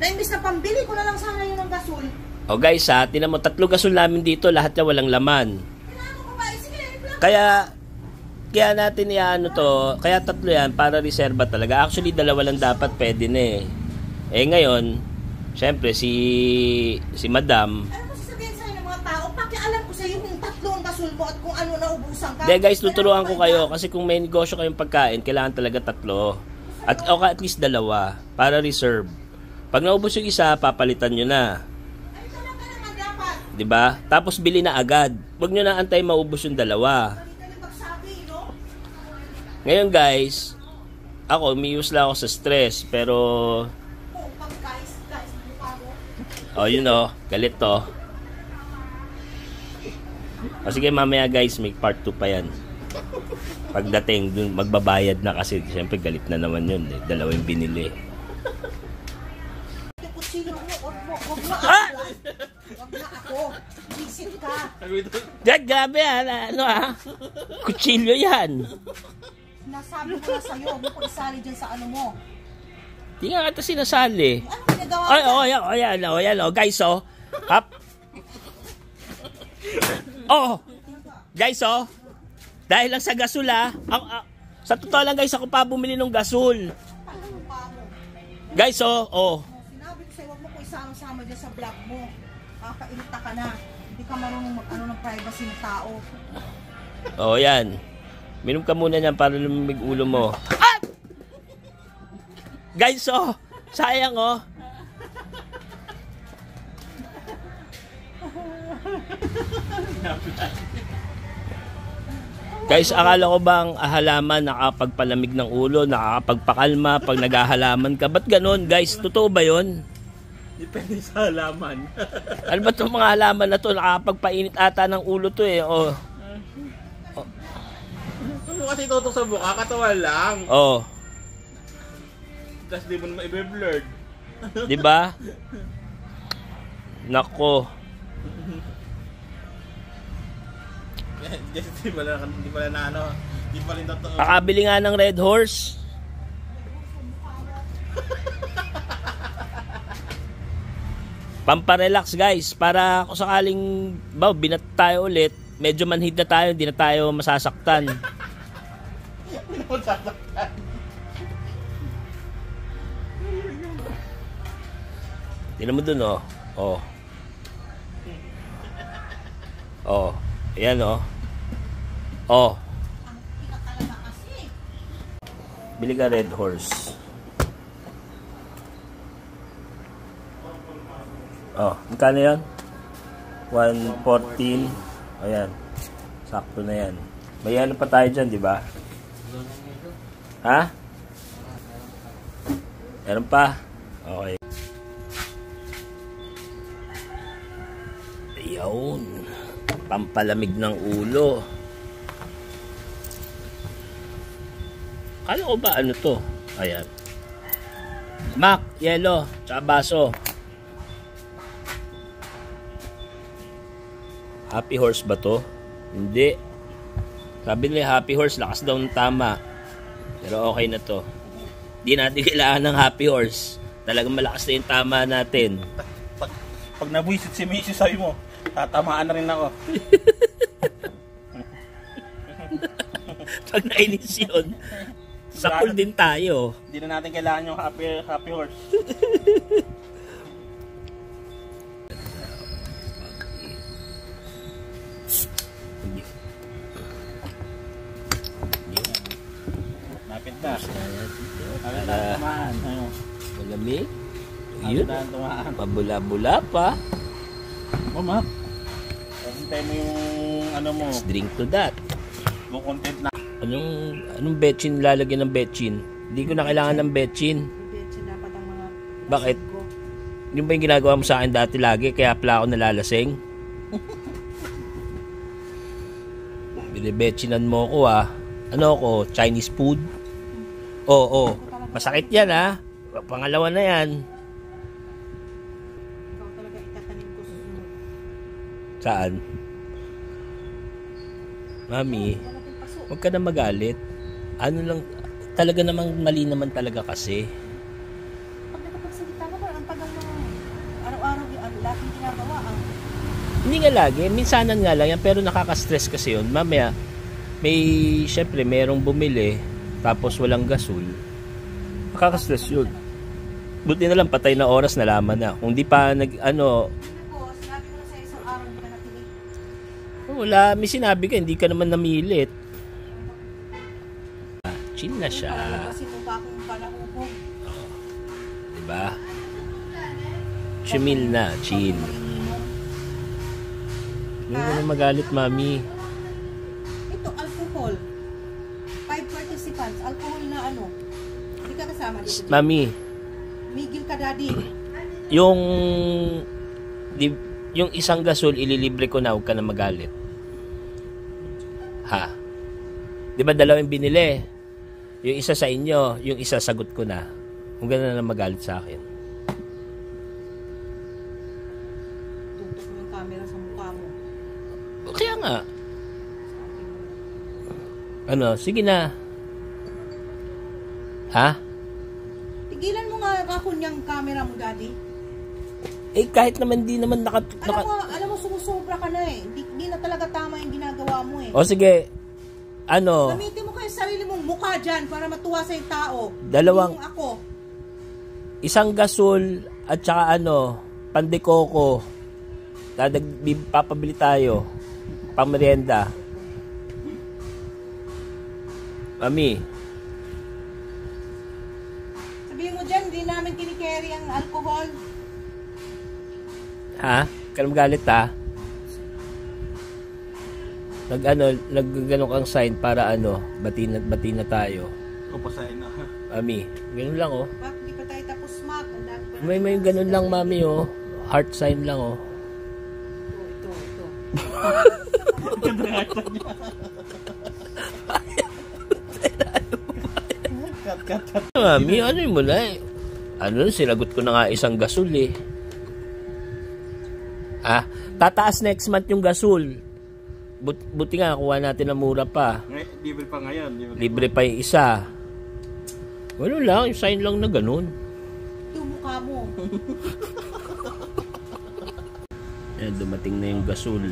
Na imbis na pambili ko na lang sana yun ng gasol. O guys ha, tinan mo, 3 gasol namin dito, lahat na walang laman. Kaya natin iano to, kaya 3 yan para reserva talaga. Actually, 2 lang dapat, pwede na eh. Eh ngayon, syempre si Madam. Ano mo sasabihin sa'yo ng mga tao? Pakialam ko sa'yo yung 3 gasol mo at kung ano naubusan ka. De guys, tuturuan ko kayo kasi kung may negosyo kayong pagkain, kailangan talaga 3. At least 2 para reserve. Pag naubos yung isa, papalitan nyo na. Ay, talaga naman dapat. Diba? Tapos bili na agad. Huwag nyo na antay maubos yung 2. Ngayon guys, ako, umiiwas lang ako sa stress. Pero, oh you know, galit to. O sige mamaya guys, may part 2 pa yan. Pagdating dun, magbabayad na kasi siyempre galit na naman yun eh. 2 yung binili. Ah! Wag na ako. Visit ka. Dad, grabe ano kutsilyo yan. Nasabi ko na sa'yo, huwag mo ko isali dyan sa ano mo. Di nga ata sinasali. Ano ginagawa ka? Yan, guys, Hap. Guys, dahil lang sa gasol, sa totoo lang, guys, ako pa bumili ng gasol. Guys, Sinabi ko sa'yo, huwag mo ko isama-sama dyan sa vlog mo. Kakailita ka na. Hindi ka marunong mag-ano ng privacy ng tao. Yan. Minom ka muna niyan para lumamig ulo mo. Ah! Guys, sayang, Guys, akala ko bang halaman nakapagpalamig ng ulo, nakakapagpakalma pag naghahalaman ka? Ba't ganun, guys? Totoo ba yun? Depende sa halaman. Ano ba itong mga halaman na to? Nakakapagpainit ata ng ulo to eh. Ano kasi tutok sa buka, katawan lang. Tapos di mo naman i-blurred. Diba? Nako. Di pala na ano, di pala yung totoo. Pakabili nga ng Red Horse. Pamparelax guys, para kung sakaling binat tayo ulit, medyo manhid na tayo, hindi na tayo masasaktan. Tingnan mo dun ayan bili ka Red Horse. Magkano yan? 114. Ayan. Sakto na yan. May ano pa tayo dyan, di ba? Ha? Meron pa? Okay. Ayun. Pampalamig ng ulo. Kala ko ba ano to? Ayan. Mac, yellow, tsaka baso. Happy Horse ba to? Hindi. Sabi nila Happy Horse, lakas daw ng tama. Pero okay na to. Hindi natin kailangan ng Happy Horse. Talagang malakas na yung tama natin. Pag nabuisit si Macy, sabi mo, tatamaan na rin ako. Pag nainis yun, sakul din tayo. Hindi na natin kailangan yung happy horse. Napit na. Tamaan. Malamig. Yun. Pabula-bula pa. Mama. Hintay mo yung ano mo. Let's drink to that. Yung content na. Anong betchin lalagyan ng betchin? Hindi ko na kailangan ng betchin. Betchin dapat ang mga... Bakit? Yung ba yung ginagawa mo sa akin dati lagi kaya pala ako nalalasing? Binibetchinan mo ko Ano ako? Chinese food? Oo. Masakit yan Pangalawa na yan. Ikaw talaga itatanim ko susunod. Saan? Mami, huwag ka na magalit. Ano lang, talaga namang mali naman talaga kasi. Pag nakapagsalita ka ba, ang tagal mo Hindi nga lagi, minsanan nga lang yan, pero nakaka-stress kasi yun. Mamaya, syempre, merong bumili, tapos walang gasol. Nakaka-stress yun. Buti na lang, patay na oras, nalaman na. Kung di pa Sinabi ko na sa isang araw, hindi ka napili. wala, may sinabi ka, hindi ka naman namilit. Chill na siya. Kasi kung bakong palahubog. Diba? Chill na, chill. Hindi mo na magalit, mami. Ito, alcohol. 5 participants, alcohol na ano. Hindi ka kasama dito. Mami, Migil ka, daddy. yung isang gasol, ililibre ko na, huwag ka na magalit. Ha? Di ba dalawang binili? Yung isa sa inyo, yung isa sagot ko na. Huwag ka na magalit sa akin. Tutok mo yung camera sa mukha mo. Kaya nga. Ano, sige na. Ha? Tigilan mo nga kakunyang camera mo, daddy. Eh, kahit naman di naman Alam mo, sumusobra ka na eh. Hindi na talaga tama yung ginagawa mo eh. O sige, ano, Gamitin mo kayo sarili mong mukha dyan para matuwa sa yung tao. Dalawang- Hindi yung ako. isang gasol at saka pandekoko. Papabili tayo. Pamerienda. Mami, Sabihin mo dyan, hindi namin kinikerry ang alcohol. ha? Ka na magalit ha? Nag-gano kang sign para bati na tayo. Kupasain na. Mami, ganun lang oh. Bakit di pa tayo tapos smack? Ang dami pa May ganun lang, mami oh. Heart sign lang oh. Ito. Cut. Mami, ano mo na eh. Sinagot ko na nga isang gasol eh. Tataas next month yung gasol. Buti nga, kuha natin ng mura pa. Libre pa ngayon. Libre pa yung isa. Wala lang, yung sign lang na ganun. Yung mukha mo. Dumating na yung gasol.